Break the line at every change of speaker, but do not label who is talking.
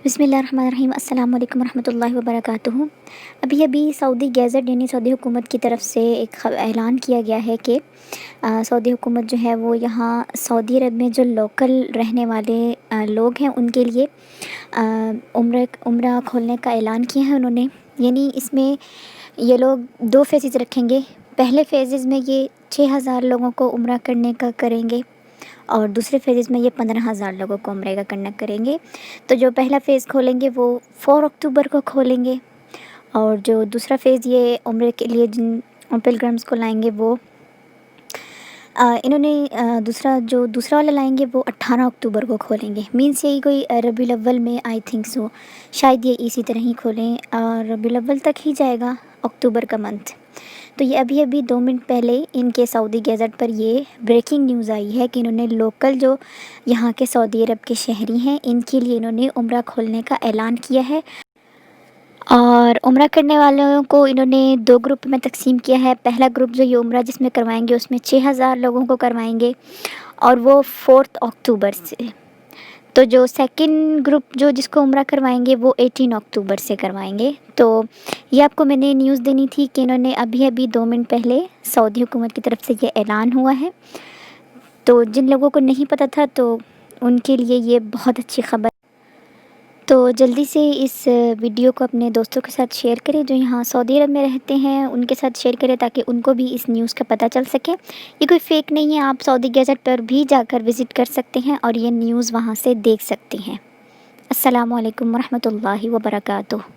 बिस्मिल्लाहिर्रहमानिर्रहीम। अस्सलाम वालेकुम रहमतुल्लाहि व बरकातुहू। अभी सऊदी गैज़ेट यानी सऊदी हुकूमत की तरफ से एक ऐलान किया गया है कि सऊदी हुकूमत जो है वो यहाँ सऊदी अरब में जो लोकल रहने वाले लोग हैं उनके लिए उम्रा खोलने का ऐलान किया है उन्होंने। यानी इसमें ये लोग 2 फ़ेज़ेस रखेंगे। पहले फ़ेज़ेस में ये 6000 लोगों को उम्रा करने का करेंगे और दूसरे फ़ेज़ में ये 15,000 लोगों को उम्रे का करना करेंगे। तो जो पहला फ़ेज़ खोलेंगे वो 4 अक्टूबर को खोलेंगे और जो दूसरा फ़ेज़ ये उम्रे के लिए जिन पिलग्रिम्स को लाएंगे वो इन्होंने दूसरा वाला लाएंगे वो 18 अक्टूबर को खोलेंगे। मीन्स यही कोई रबीउल अव्वल में आई थिंक सो, शायद ये इसी तरह ही खोलें और रबीउल अव्वल तक ही जाएगा अक्टूबर का मंथ। तो ये अभी 2 मिनट पहले इनके सऊदी गैज़ेट पर ये ब्रेकिंग न्यूज़ आई है कि इन्होंने लोकल जो यहाँ के सऊदी अरब के शहरी हैं इनके लिए इन्होंने उम्रा खोलने का ऐलान किया है। और उम्रा करने वालों को इन्होंने 2 ग्रुप में तकसीम किया है। पहला ग्रुप जो ये उम्रा जिसमें करवाएंगे उसमें 6000 लोगों को करवाएंगे और वो 4 अक्टूबर से। तो जो सेकंड ग्रुप जो जिसको उम्रा करवाएंगे वो 18 अक्टूबर से करवाएंगे। तो ये आपको मैंने न्यूज़ देनी थी कि इन्होंने अभी 2 मिनट पहले सऊदी हुकूमत की तरफ से ये ऐलान हुआ है। तो जिन लोगों को नहीं पता था तो उनके लिए ये बहुत अच्छी खबर। तो जल्दी से इस वीडियो को अपने दोस्तों के साथ शेयर करें जो यहाँ सऊदी अरब में रहते हैं, उनके साथ शेयर करें ताकि उनको भी इस न्यूज़ का पता चल सके। ये कोई फ़ेक नहीं है, आप सऊदी गैज़ेट पर भी जाकर विज़िट कर सकते हैं और ये न्यूज़ वहाँ से देख सकते हैं। अस्सलामु अलैकुम रहमतुल्लाहि व बरकातुहू।